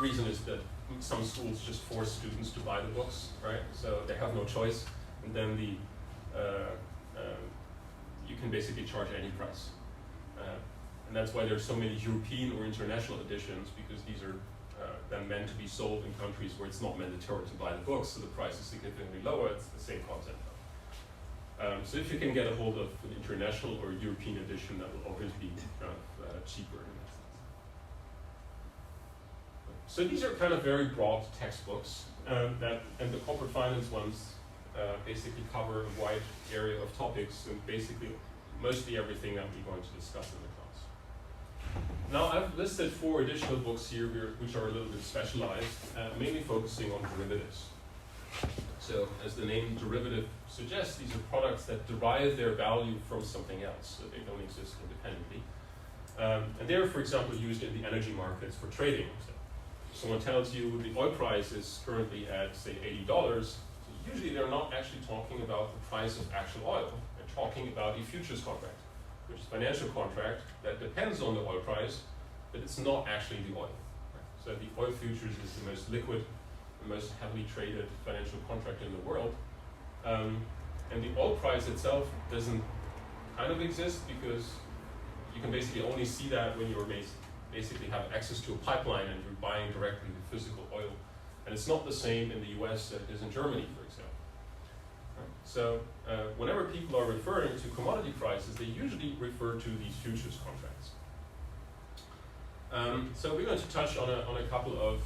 reason is that some schools just force students to buy the books, right? So they have no choice, and then you can basically charge any price. And that's why there's so many European or international editions, because these are then meant to be sold in countries where it's not mandatory to buy the books, so the price is significantly lower, it's the same content. So if you can get a hold of an international or European edition, that will always be kind of cheaper in that sense. So these are kind of very broad textbooks, and the corporate finance ones basically cover a wide area of topics, and basically mostly everything that we're going to discuss in the class. Now I've listed 4 additional books here which are a little bit specialized, mainly focusing on derivatives. So as the name derivative suggests, these are products that derive their value from something else, so they don't exist independently. And they're, for example, used in the energy markets for trading. So someone tells you the oil price is currently at, say, $80, so usually they're not actually talking about the price of actual oil. They're talking about a futures contract, which is a financial contract that depends on the oil price, but it's not actually the oil. So the oil futures is the most liquid, the most heavily traded financial contract in the world. And the oil price itself doesn't kind of exist, because you can basically only see that when you're basically have access to a pipeline and you're buying directly the physical oil. And it's not the same in the US as it is in Germany, for example. So whenever people are referring to commodity prices, they usually refer to these futures contracts. So we're going to touch on a couple of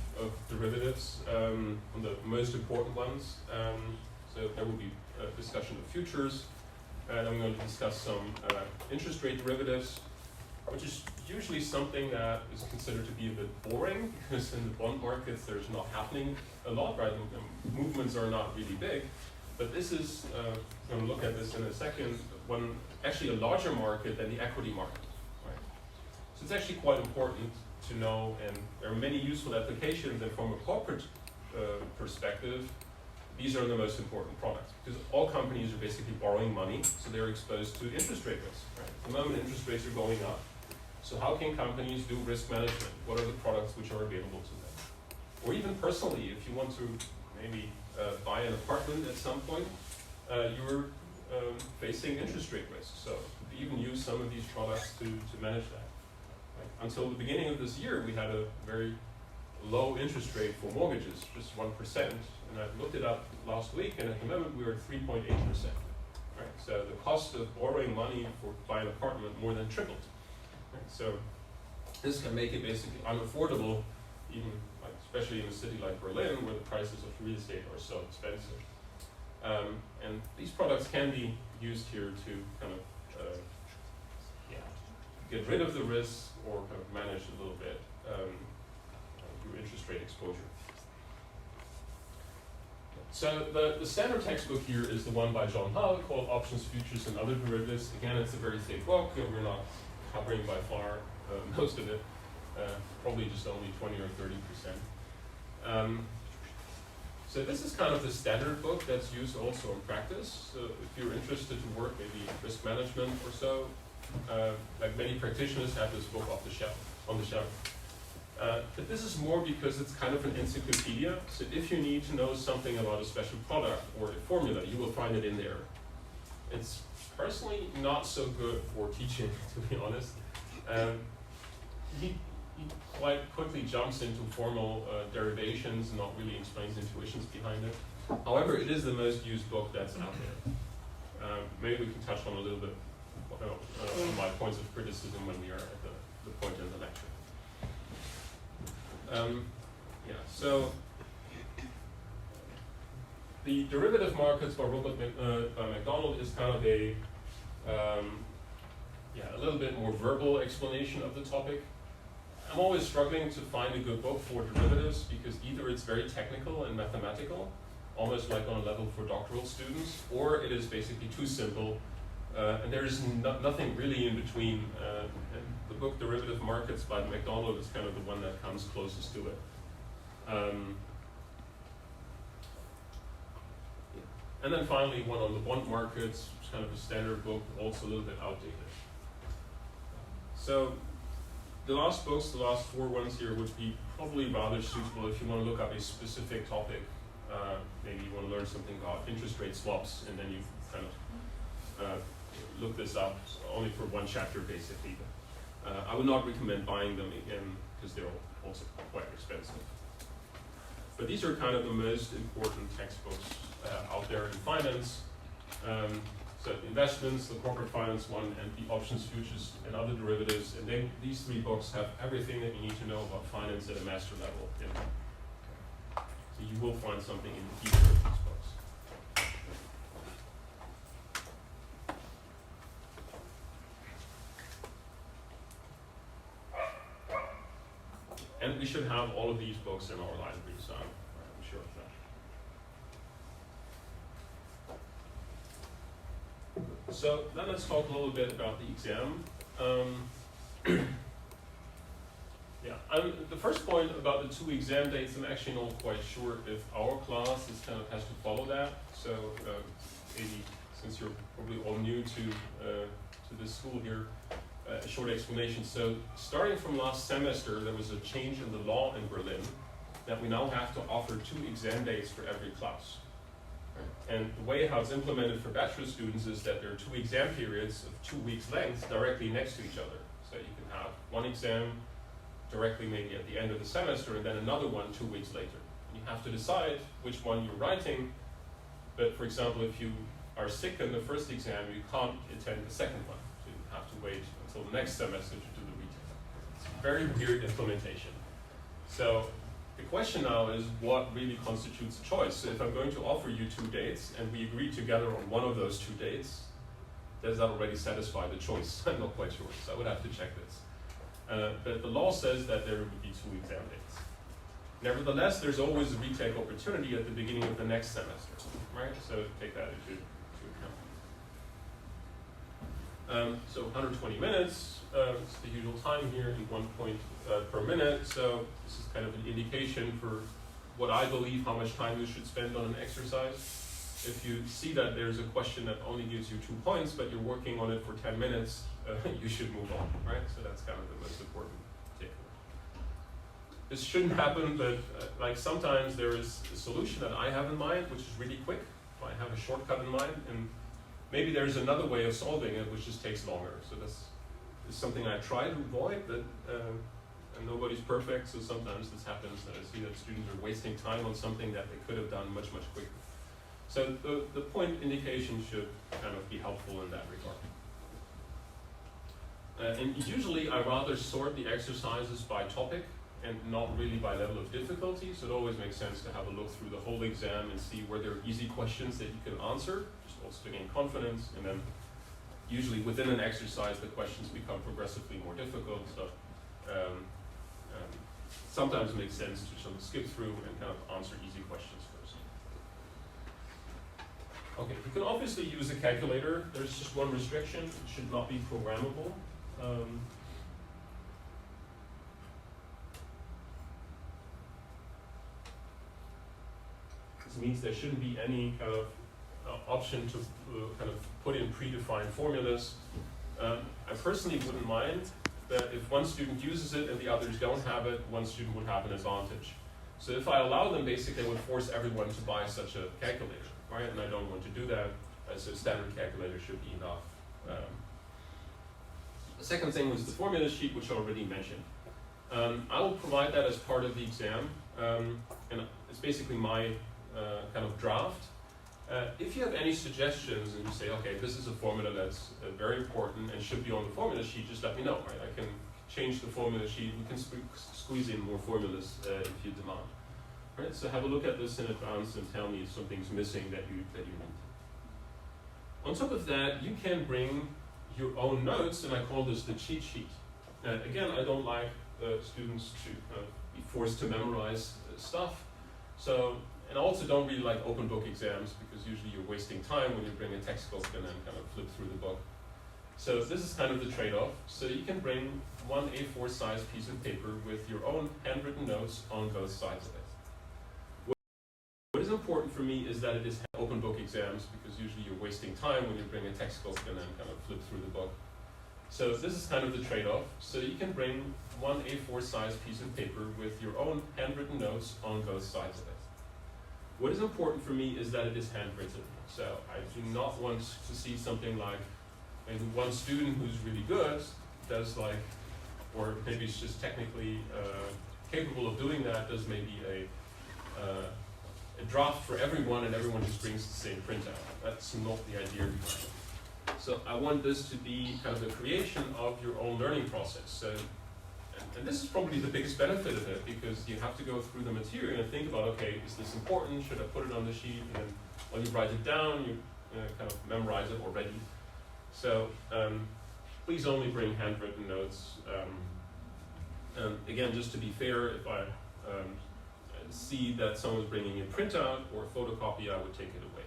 derivatives, on the most important ones. So there will be a discussion of futures, and I'm going to discuss some interest rate derivatives, which is usually something that is considered to be a bit boring, because in the bond markets there's not happening a lot, right? The movements are not really big. But this is, we're going to look at this in a second, actually a larger market than the equity market. Right? So it's actually quite important to know, and there are many useful applications, and from a corporate perspective, these are the most important products, because all companies are basically borrowing money, so they're exposed to interest rate risk. Right? At the moment, interest rates are going up. So how can companies do risk management? What are the products which are available to them? Or even personally, if you want to maybe buy an apartment at some point, you're facing interest rate risk. So you can use some of these products to manage that. Right? Until the beginning of this year, we had a very low interest rate for mortgages, just 1%. And I looked it up last week, and at the moment we are at 3.8%. Right? So the cost of borrowing money for buy an apartment more than tripled. Right? So this can make it basically unaffordable, even especially in a city like Berlin, where the prices of real estate are so expensive. And these products can be used here to kind of get rid of the risk, or kind of manage a little bit your interest rate exposure. So the standard textbook here is the one by John Hull called Options, Futures, and Other Derivatives. Again, it's a very thick book, and we're not covering by far most of it, probably just only 20 or 30%. So this is kind of the standard book that's used also in practice. So if you're interested to work maybe risk management or so, like many practitioners have this book on the shelf. But this is more because it's kind of an encyclopedia. So if you need to know something about a special product or a formula, you will find it in there. It's personally not so good for teaching, to be honest. He quite quickly jumps into formal derivations and not really explains intuitions behind it. However, it is the most used book that's out there. Maybe we can touch on a little bit my points of criticism when we are at the point in the lecture. So the derivative markets by Robert McDonald is kind of a little bit more verbal explanation of the topic. I'm always struggling to find a good book for derivatives, because either it's very technical and mathematical, almost like on a level for doctoral students, or it is basically too simple, and there is nothing really in between. And the book Derivative Markets by McDonald is kind of the one that comes closest to it. And then finally, one on the bond markets, which is kind of a standard book, also a little bit outdated. So the last books, the last 4 ones here, would be probably rather suitable if you want to look up a specific topic. Maybe you want to learn something about interest rate swaps, and then you kind of look this up only for one chapter, basically. I would not recommend buying them again because they're also quite expensive. But these are kind of the most important textbooks out there in finance. So investments, the corporate finance one, and the options, futures, and other derivatives. And then these three books have everything that you need to know about finance at a master level in them. So you will find something in each of these books. And we should have all of these books in our library, so I'm sure of that. So then let's talk a little bit about the exam. The first point about the 2 exam dates, I'm actually not quite sure if our class has to follow that. So maybe since you're probably all new to this school here, a short explanation. So starting from last semester, there was a change in the law in Berlin that we now have to offer 2 exam dates for every class. And the way how it's implemented for bachelor students is that there are 2 exam periods of 2 weeks length directly next to each other. So you can have one exam directly maybe at the end of the semester and then another one 2 weeks later. You have to decide which one you're writing, but for example, if you are sick in the first exam, you can't attend the second one. So you have to wait until the next semester to do the retake. It's a very weird implementation. So the question now is what really constitutes a choice? So if I'm going to offer you 2 dates and we agree together on one of those 2 dates, does that already satisfy the choice? I'm not quite sure, so I would have to check this. But the law says that there would be 2 exam dates. Nevertheless, there's always a retake opportunity at the beginning of the next semester, right? So take that into account. So 120 minutes, it's the usual time here in 1 point per minute. So this is kind of an indication for what I believe how much time you should spend on an exercise. If you see that there's a question that only gives you 2 points, but you're working on it for 10 minutes, you should move on, right? So that's kind of the most important takeaway. This shouldn't happen, but like sometimes there is a solution that I have in mind, which is really quick. I have a shortcut in mind, and maybe there's another way of solving it, which just takes longer. So this is something I try to avoid, but and nobody's perfect, so sometimes this happens that I see that students are wasting time on something that they could have done much, much quicker. So the point indication should kind of be helpful in that regard. And usually I rather sort the exercises by topic and not really by level of difficulty. So it always makes sense to have a look through the whole exam and see where there are easy questions that you can answer, just also to gain confidence. And then usually within an exercise, the questions become progressively more difficult. So sometimes it makes sense to sort of skip through and kind of answer easy questions first. Okay, you can obviously use a calculator. There's just one restriction: it should not be programmable. This means there shouldn't be any kind of option to kind of put in predefined formulas. I personally wouldn't mind that if one student uses it and the others don't have it, one student would have an advantage. So if I allow them, basically I would force everyone to buy such a calculator, right? And I don't want to do that, so a standard calculator should be enough. The second thing was the formula sheet, which I already mentioned. I will provide that as part of the exam, and it's basically my kind of draft. If you have any suggestions and you say, okay, this is a formula that's very important and should be on the formula sheet, just let me know, right? I can change the formula sheet. We can squeeze in more formulas if you demand. Right? So have a look at this in advance and tell me if something's missing that you need. On top of that, you can bring your own notes, and I call this the cheat sheet. Again, I don't like students to be forced to memorize stuff. So, and I also don't really like open book exams because usually you're wasting time when you bring a textbook and then kind of flip through the book. So this is kind of the trade-off. So you can bring one A4 size piece of paper with your own handwritten notes on both sides of it. What is important for me is that it is open book exams because usually you're wasting time when you bring a textbook and then kind of flip through the book. So this is kind of the trade-off. So you can bring one A4 size piece of paper with your own handwritten notes on both sides of it. What is important for me is that it is handwritten. So I do not want to see something like maybe one student who's really good does like, or maybe it's just technically capable of doing that, does maybe a draft for everyone and everyone just brings the same printout. That's not the idea behind it. So I want this to be kind of the creation of your own learning process. So, and this is probably the biggest benefit of it, because you have to go through the material and think about, okay, is this important? Should I put it on the sheet? And then when you write it down, you kind of memorize it already. So please only bring handwritten notes. And again, just to be fair, if I see that someone's bringing a printout or a photocopy, I would take it away.